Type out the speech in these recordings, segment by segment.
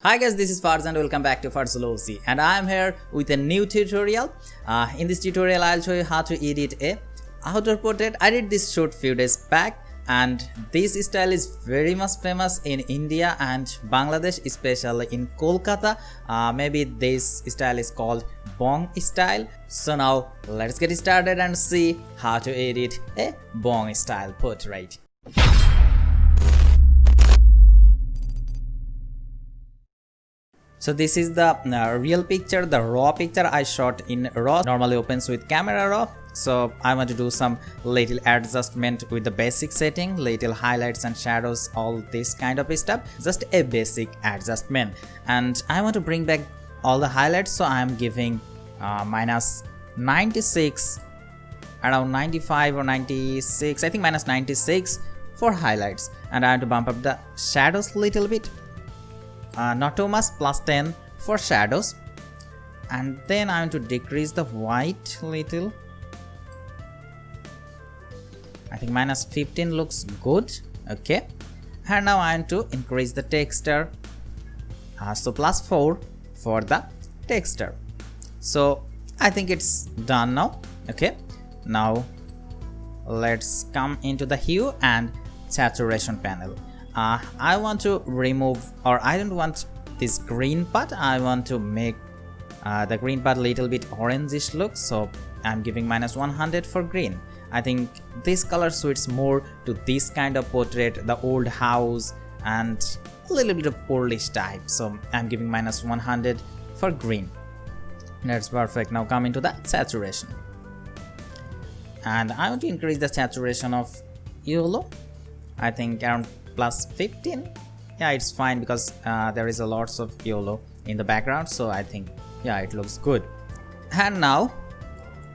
Hi guys, this is Farz and welcome back to Farzzology, and I am here with a new tutorial. In this tutorial I'll show you how to edit a outdoor portrait. I did this shoot few days back and this style is very much famous in India and Bangladesh, especially in Kolkata. Maybe this style is called Bong style. So now let's get started and see how to edit a Bong style portrait. So this is the real picture, the raw picture I shot in RAW. Normally opens with camera raw. So I want to do some little adjustment with the basic setting, little highlights and shadows, all this kind of stuff. Just a basic adjustment. And I want to bring back all the highlights. So I am giving minus 96, around 95 or 96, I think minus 96 for highlights. And I want to bump up the shadows a little bit. Not too much, plus 10 for shadows, and then I want to decrease the white little. I think minus 15 looks good. Okay, and now I want to increase the texture, so plus 4 for the texture. So I think it's done now. Okay, now let's come into the hue and saturation panel. I want to remove, or I don't want this green part. I want to make the green part a little bit orangish look, so I'm giving minus 100 for green. I think this color suits more to this kind of portrait, the old house and a little bit of oldish type, so I'm giving minus 100 for green. That's perfect. Now come into the saturation, and I want to increase the saturation of yellow. I think around plus 15. Yeah, it's fine because there is a lots of yellow in the background, so I think yeah, it looks good. And now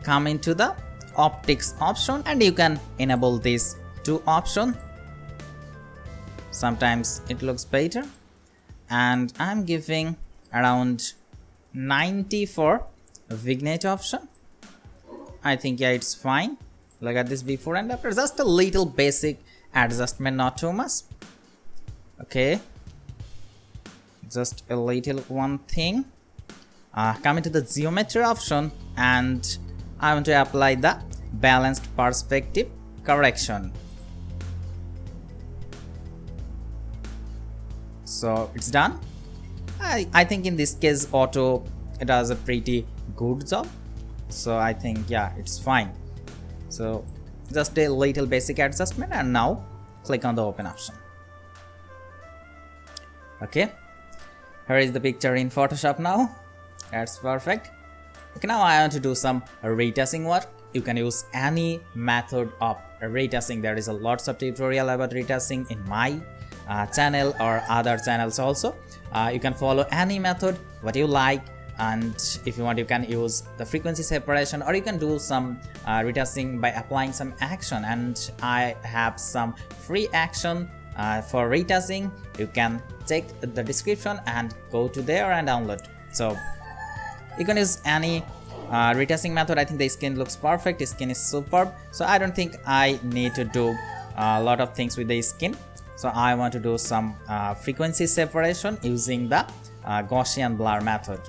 come into the optics option, and you can enable these two option. Sometimes it looks better, and I'm giving around 90 for vignette option. I think yeah, it's fine. Look at this before and after, just a little basic adjustment, not too much. Okay, just a little one thing. Come into the geometry option, and I want to apply the balanced perspective correction. So it's done. I think in this case auto it does a pretty good job, so I think yeah, it's fine. So just a little basic adjustment, and now click on the open option. Okay, here is the picture in Photoshop now. That's perfect. Okay, now I want to do some retouching work. You can use any method of retouching. There is a lots of tutorial about retouching in my channel or other channels also. You can follow any method what you like, and if you want you can use the frequency separation, or you can do some retouching by applying some action, and I have some free action for retouching. You can check the description and go to there and download. So you can use any retouching method. I think the skin looks perfect, the skin is superb, so I don't think I need to do a lot of things with the skin. So I want to do some frequency separation using the Gaussian blur method.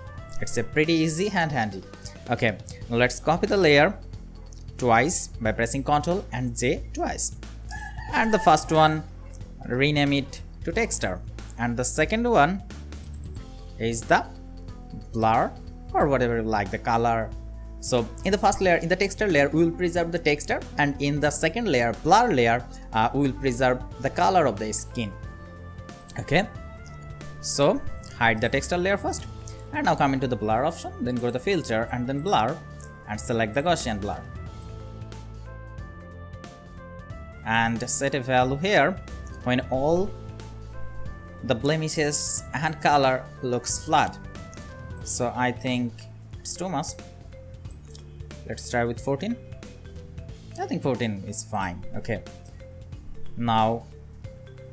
It's a pretty easy and handy. Okay, now let's copy the layer twice by pressing Ctrl and J twice, and the first one rename it to texture, and the second one is the blur or whatever you like, the color. So in the first layer, in the texture layer, we will preserve the texture, and in the second layer, blur layer, we will preserve the color of the skin. Okay, so hide the texture layer first, and now come into the blur option, then go to the filter and then blur, and select the Gaussian blur, and set a value here when all the blemishes and color looks flat. So I think it's too much. Let's try with 14. I think 14 is fine. Okay, now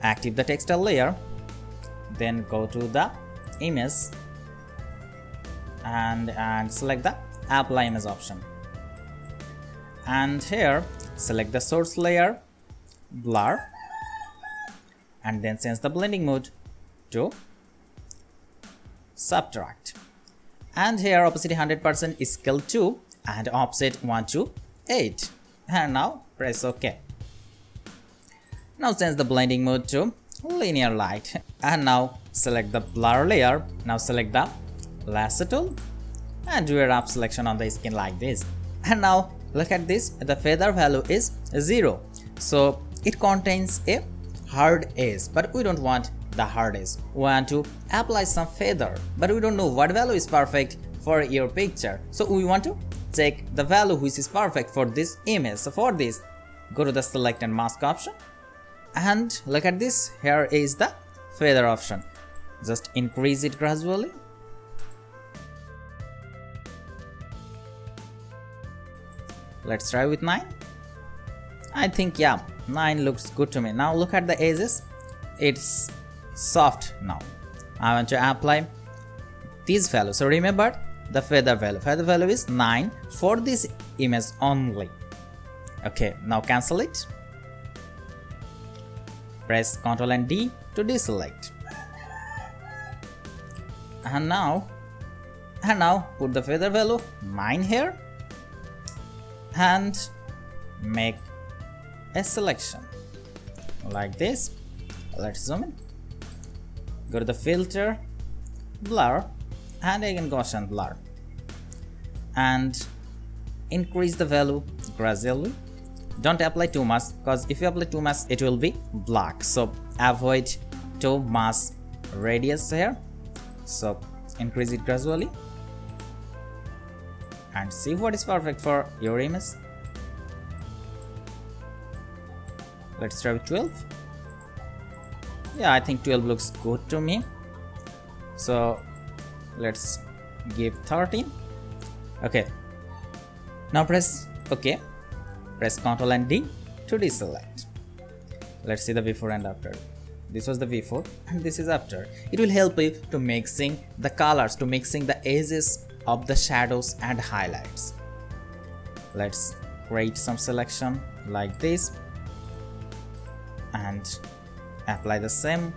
active the texture layer, then go to the image and select the apply image option, and here select the source layer, blur, and then change the blending mode to subtract. And here opacity 100% is scale 2 and offset 1 to 8. And now press OK. Now change the blending mode to linear light. And now select the blur layer. Now select the lasso tool and do a rough selection on the skin like this. And now look at this, the feather value is 0. So it contains a hard edge, but we don't want the hard edge. We want to apply some feather, but we don't know what value is perfect for your picture. So we want to check the value which is perfect for this image. So for this, go to the select and mask option. And look at this, here is the feather option. Just increase it gradually. Let's try with 9. I think, yeah, 9 looks good to me. Now look at the edges. It's soft now. I want to apply this value. So remember the feather value. Feather value is 9 for this image only. Okay, now cancel it. Press Ctrl and D to deselect. And now put the feather value 9 here and make a selection like this. Let's zoom in. Go to the filter, blur, and again Gaussian blur, and increase the value gradually. Don't apply too much, because if you apply too much it will be black. So avoid too much radius here. So increase it gradually and see what is perfect for your image. Let's try with 12. Yeah, I think 12 looks good to me. So let's give 13. Okay. Now press OK. Press Ctrl and D to deselect. Let's see the before and after. This was the before and this is after. It will help you to mixing the colors, to mixing the edges of the shadows and highlights. Let's create some selection like this and apply the same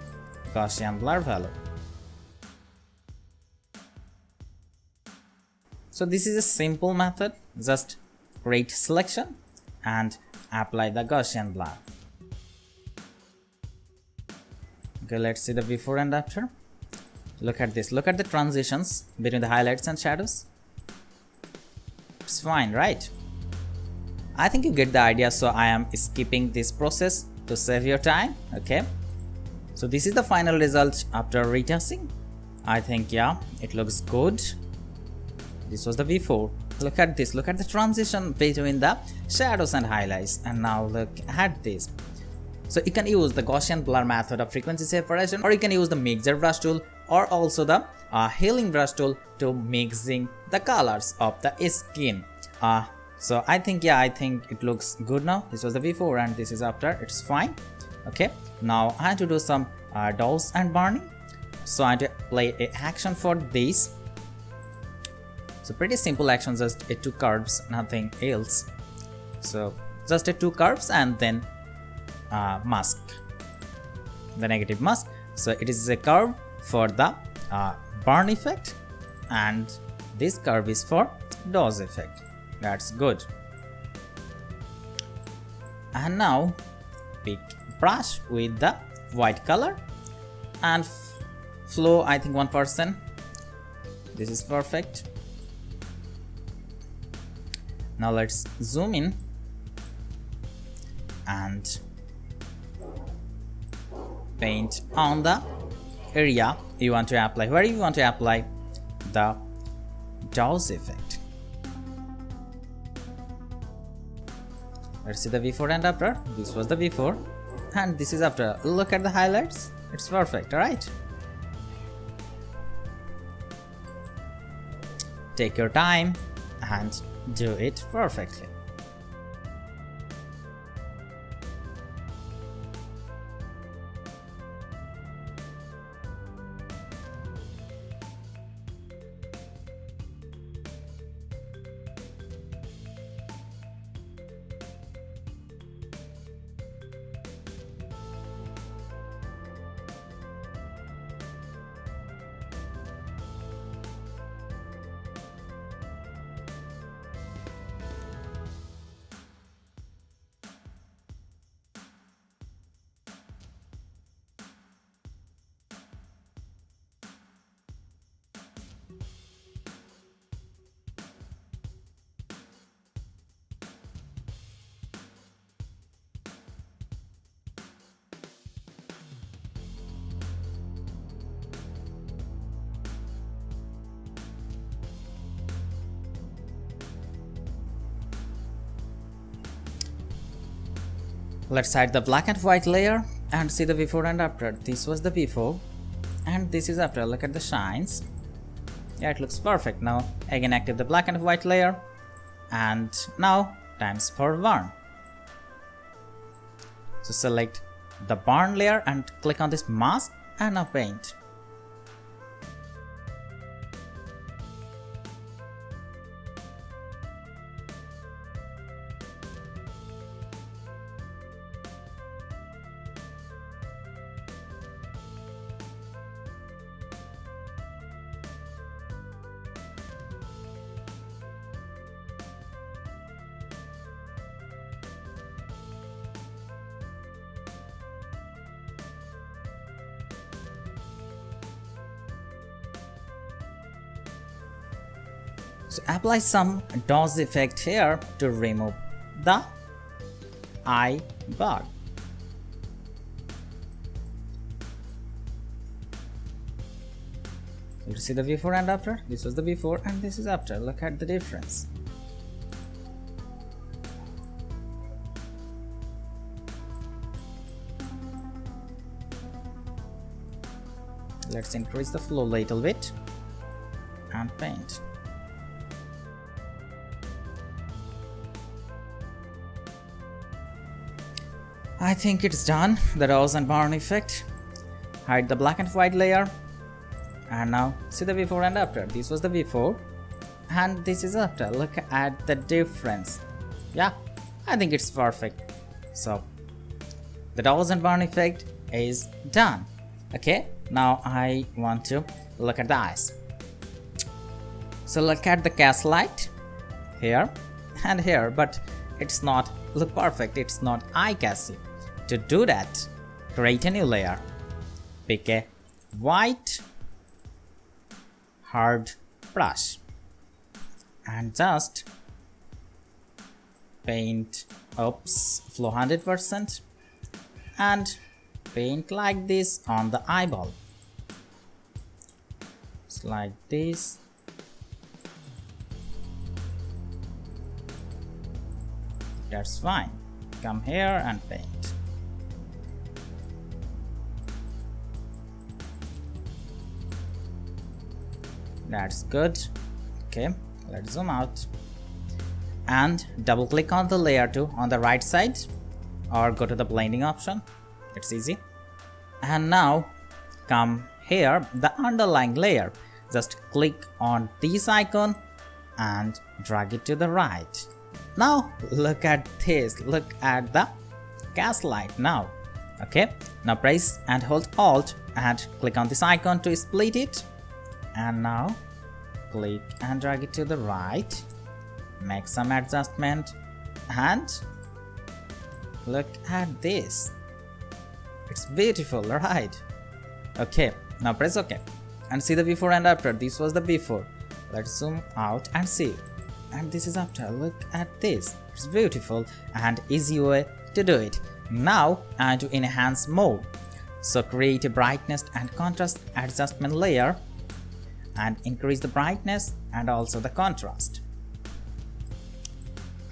Gaussian blur value. So this is a simple method. Just create selection and apply the Gaussian blur. Okay, let's see the before and after. Look at this. Look at the transitions between the highlights and shadows. It's fine, right? I think you get the idea, so I am skipping this process to save your time. Okay, so this is the final result after retouching. I think, yeah, it looks good. This was the before. Look at this. Look at the transition between the shadows and highlights. And now look at this. So you can use the Gaussian blur method of frequency separation, or you can use the mixer brush tool, or also the healing brush tool to mixing the colors of the skin. So I think, yeah, I think it looks good now. This was the before and this is after. It's fine. Okay, now I have to do some dots and burning. So I have to play a action for this. So pretty simple action, just a 2 curves, nothing else. So just a 2 curves and then mask, the negative mask. So it is a curve for the burn effect and this curve is for dose effect. That's good. And now pick brush with the white color and flow, I think 1%. This is perfect. Now let's zoom in and paint on the area you want to apply, where you want to apply the dose effect. Let's see the before and after. This was the before and this is after. Look at the highlights. It's perfect, alright? Take your time and do it perfectly. Let's add the black and white layer and see the before and after. This was the before and this is after. Look at the shines. Yeah, it looks perfect. Now again active the black and white layer, and now times for burn. So select the burn layer and click on this mask and now paint. So apply some dodge effect here to remove the eye bug. You see the before and after? This was the before and this is after. Look at the difference. Let's increase the flow a little bit and paint. I think it's done, the rose and burn effect. Hide the black and white layer and now see the before and after. This was the before and this is after. Look at the difference. Yeah, I think it's perfect. So the rose and burn effect is done. Okay, now I want to look at the eyes. So look at the cast light here and here, but it's not look perfect, it's not eye casting. To do that, create a new layer. Pick a white hard brush and just paint flow 100% and paint like this on the eyeball. It's like this. That's fine. Come here and paint. That's good. Okay, let's zoom out and double click on the layer 2 on the right side or go to the blending option. It's easy. And now come here, the underlying layer. Just click on this icon and drag it to the right. Now look at this, look at the cast light now. Okay, now press and hold Alt and click on this icon to split it, and now click and drag it to the right, make some adjustment and look at this. It's beautiful, right? Okay, now press OK and see the before and after. This was the before. Let's zoom out and see. And this is after. Look at this. It's beautiful and easy way to do it. Now and to enhance mode. So create a brightness and contrast adjustment layer and increase the brightness and also the contrast.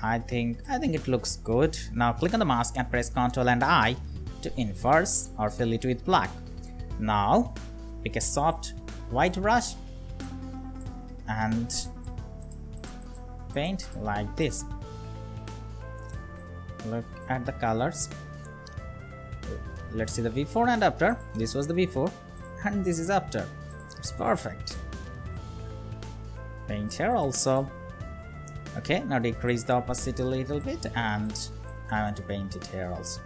I think it looks good. Now click on the mask and press Ctrl and I to inverse or fill it with black. Now pick a soft white brush and paint like this. Look at the colors. Let's see the before and after. This was the before and this is after. It's perfect. Paint here also. Okay, now decrease the opacity a little bit and I want to paint it here also.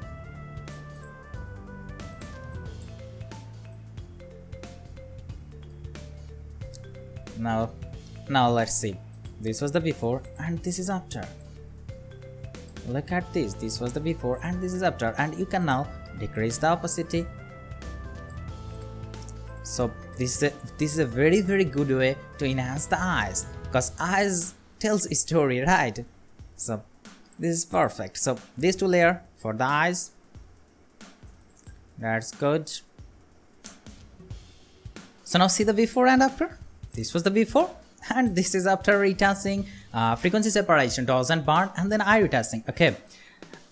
Now let's see. This was the before and this is after. Look at this. This was the before and this is after, and you can now decrease the opacity. So this is a very good way to enhance the eyes, because eyes tells a story, right? So this is perfect. So these two layers for the eyes. That's good. So now see the before and after. This was the before and this is after retouching, frequency separation, dose and burn, and then eye retouching. Okay,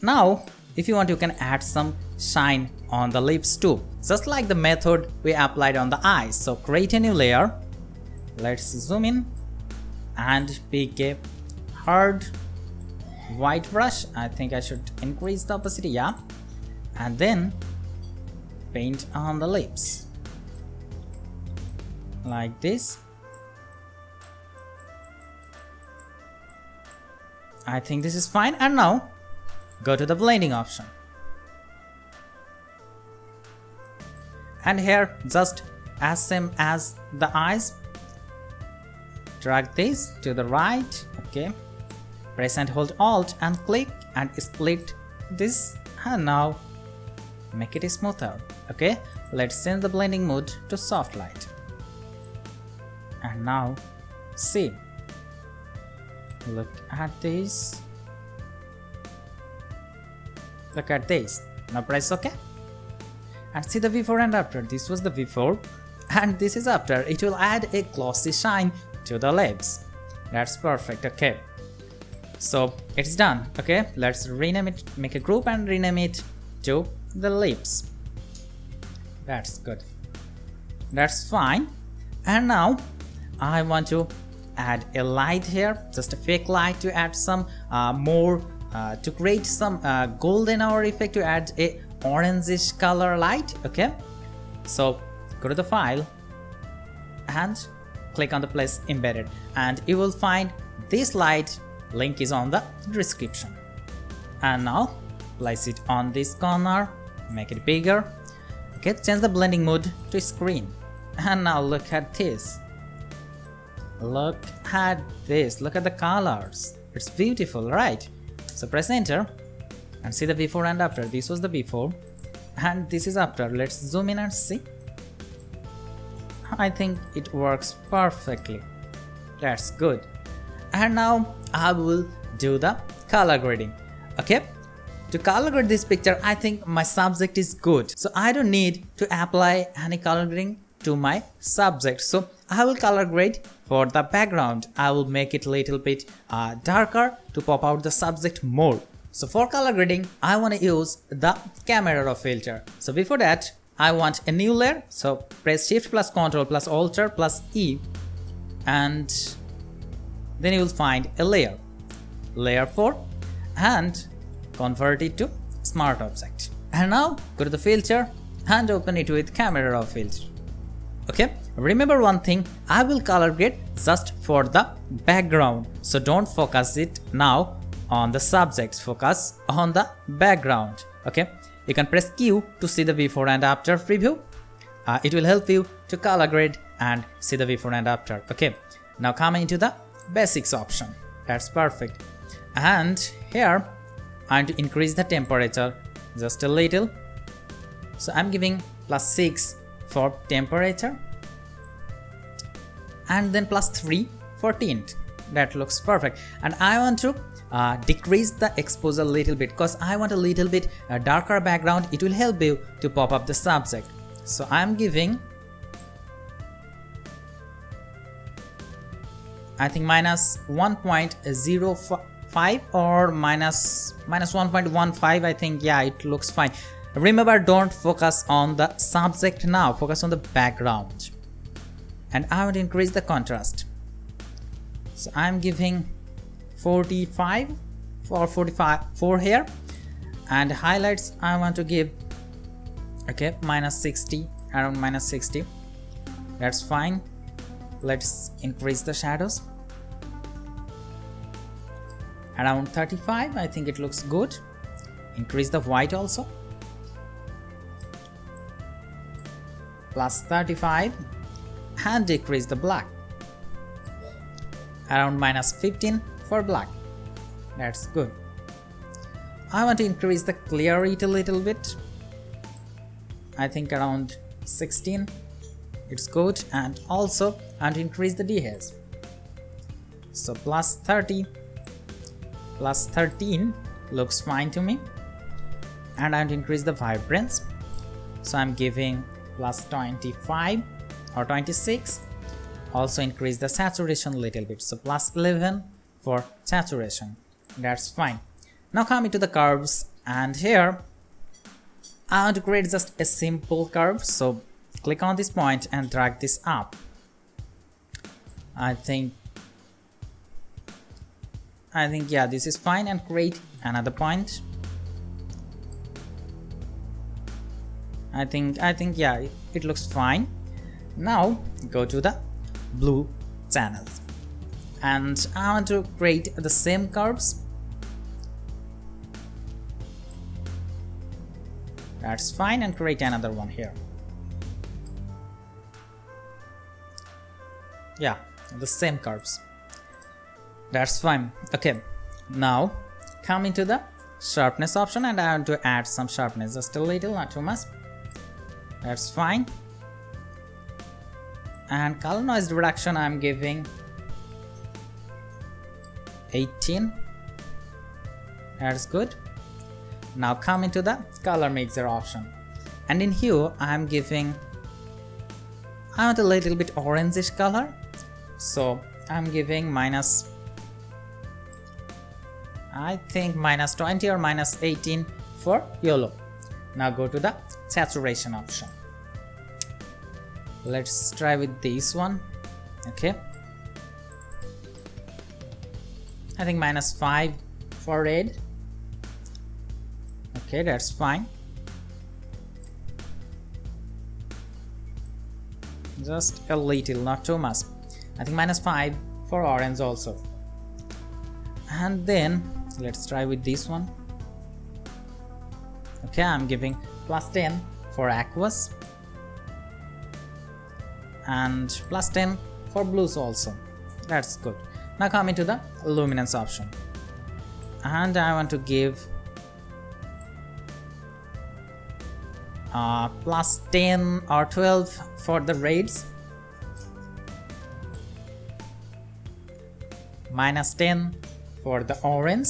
now if you want, you can add some shine on the lips too, just like the method we applied on the eyes. So create a new layer. Let's zoom in and pick a hard white brush. I think I should increase the opacity, yeah, and then paint on the lips like this. I think this is fine. And now go to the blending option, and here just as same as the eyes, drag this to the right. Okay, press and hold Alt and click and split this, and now make it smoother. Okay, let's change the blending mode to soft light, and now see, look at this, look at this. Now press OK and see the before and after. This was the before and this is after. It will add a glossy shine to the lips. That's perfect. Okay, so it's done. Okay, let's rename it, make a group and rename it to the lips. That's good, that's fine. And now I want to add a light here, just a fake light, to add some more to create some golden hour effect, to add a orangish color light. Okay, so go to the file and click on the place embedded, and you will find this light. Link is on the description. And now place it on this corner, make it bigger. Okay, change the blending mode to screen, and now look at this. Look at this, look at the colors, it's beautiful, right? So press enter and see the before and after. This was the before and this is after. Let's zoom in and see. I think it works perfectly. That's good. And now I will do the color grading. Okay, to color grade this picture, I think my subject is good, so I don't need to apply any color grading to my subject. So I will color grade for the background. I will make it a little bit darker to pop out the subject more. So for color grading, I want to use the camera raw filter. So before that, I want a new layer. So press Shift plus Ctrl plus Alt plus E, and then you will find a layer, layer 4, and convert it to smart object. And now go to the filter and open it with camera raw filter. Okay, remember one thing, I will color grade just for the background, so don't focus it now on the subject, focus on the background. Okay, you can press Q to see the before and after preview. It will help you to color grade and see the before and after. Okay, now come into the basics option. That's perfect. And here I'm to increase the temperature just a little, so I'm giving +6 for temperature and then +3 for tint. That looks perfect. And I want to decrease the exposure a little bit because I want a little bit darker background. It will help you to pop up the subject. So I'm giving, I think -1.05 or -1.15. I think, yeah, it looks fine. Remember, don't focus on the subject now, focus on the background. And I want to increase the contrast, so I'm giving 45 or 44 here. And highlights I want to give, okay, -60, around -60. That's fine. Let's increase the shadows around 35. I think it looks good. Increase the white also, +35, and decrease the black around -15 for black. That's good. I want to increase the clarity a little bit. I think around 16. It's good. And also I want to increase the dehaze, so +30, +13 looks fine to me. And I want to increase the vibrance, so I'm giving +25 or 26. Also increase the saturation a little bit, so +11 for saturation. That's fine. Now coming to the curves And here I want to create just a simple curve, so click on this point and drag this up. I think yeah, this is fine, and create another point. I think yeah, it looks fine. Now go to the blue channels and I want to create the same curves. That's fine, and create another one here. Yeah, the same curves. That's fine. Okay, now come into the sharpness option and I want to add some sharpness, just a little, not too much. That's fine. And color noise reduction I'm giving 18. That's good. Now come into the color mixer option, and in hue I want a little bit orangish color, so I'm giving minus, I think minus 20 or minus 18 for yellow. Now go to the saturation option. Let's try with this one. Okay, I think minus 5 for red. Okay, that's fine. Just a little, not too much. I think minus 5 for orange also. And then let's try with this one. Okay, I'm giving plus 10 for aquas and plus 10 for blues also. That's good. Now come into the luminance option and I want to give plus 10 or 12 for the reds, minus 10 for the orange,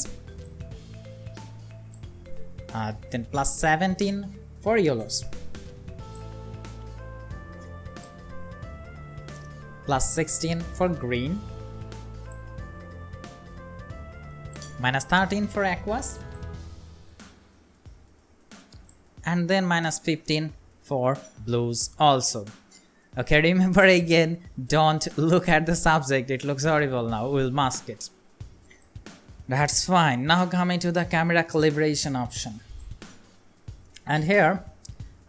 then plus 17 for yellows, plus 16 for green, minus 13 for aquas, and then minus 15 for blues also. Okay, remember again, don't look at the subject, it looks horrible now, we'll mask it. That's fine. Now come into the camera calibration option, and here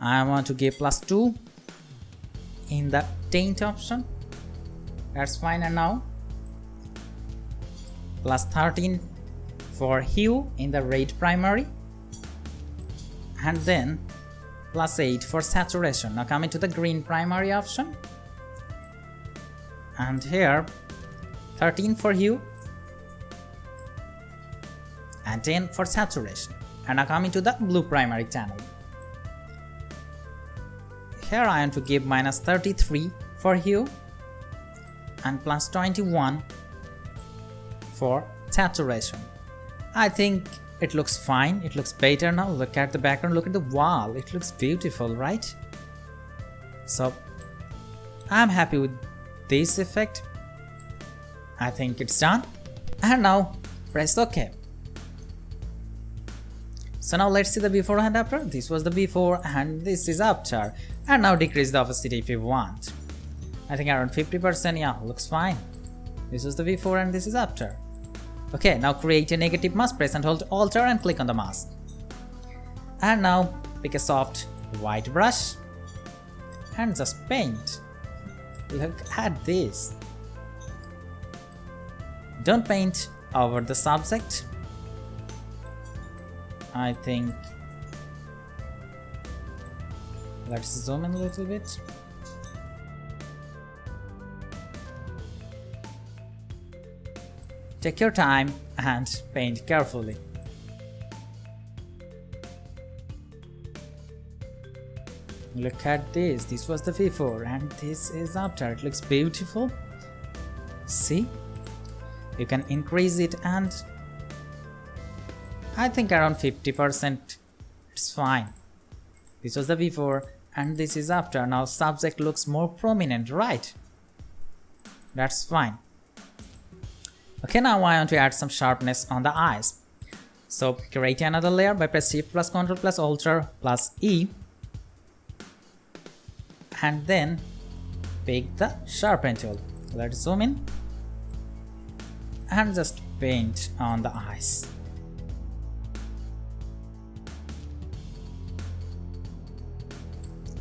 I want to give plus 2 in the tint option. That's fine. And now plus 13 for hue in the red primary, and then plus 8 for saturation. Now come into the green primary option, and here 13 for hue and 10 for saturation. And now come into the blue primary channel. Here I want to give minus 33 for hue and plus 21 for saturation. I think it looks fine, it looks better now. Look at the background, look at the wall, it looks beautiful, right? So I'm happy with this effect. I think it's done. And now press OK. So now let's see the before and after. This was the before and this is after. And now decrease the opacity if you want. I think around 50%, yeah, looks fine. This was the before and this is after. Okay, now create a negative mask, press and hold Alt and click on the mask. And now pick a soft white brush and just paint. Look at this. Don't paint over the subject. I think let's zoom in a little bit. Take your time and paint carefully. Look at this. This was the before and this is after. It looks beautiful. See? You can increase it, and I think around 50% it's fine. This was the before and this is after. Now subject looks more prominent, right? That's fine. Okay, now I want to add some sharpness on the eyes. So create another layer by press Shift plus Ctrl plus Alt plus E, and then pick the sharpen tool. Let's zoom in and just paint on the eyes.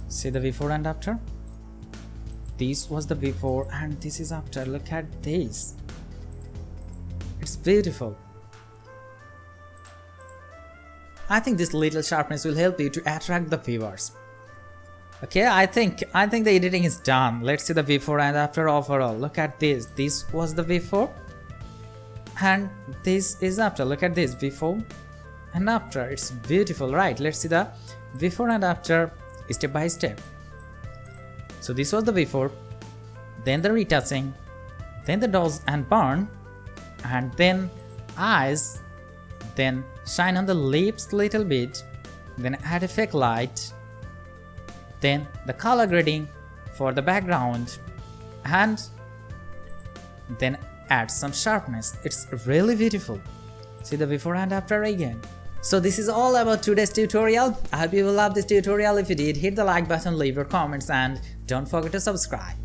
See the before and after? This was the before and this is after. Look at this. It's beautiful. I think this little sharpness will help you to attract the viewers. Okay, I think the editing is done. Let's see the before and after overall. Look at this. This was the before and this is after. Look at this, before and after. It's beautiful, right? Let's see the before and after step by step. So this was the before, then the retouching, then the dodge and burn, and then eyes, then shine on the lips little bit, then add a fake light, then the color grading for the background, and then add some sharpness. It's really beautiful. See the before and after again. So this is all about today's tutorial. I hope you will love this tutorial. If you did, hit the like button, leave your comments, and don't forget to subscribe.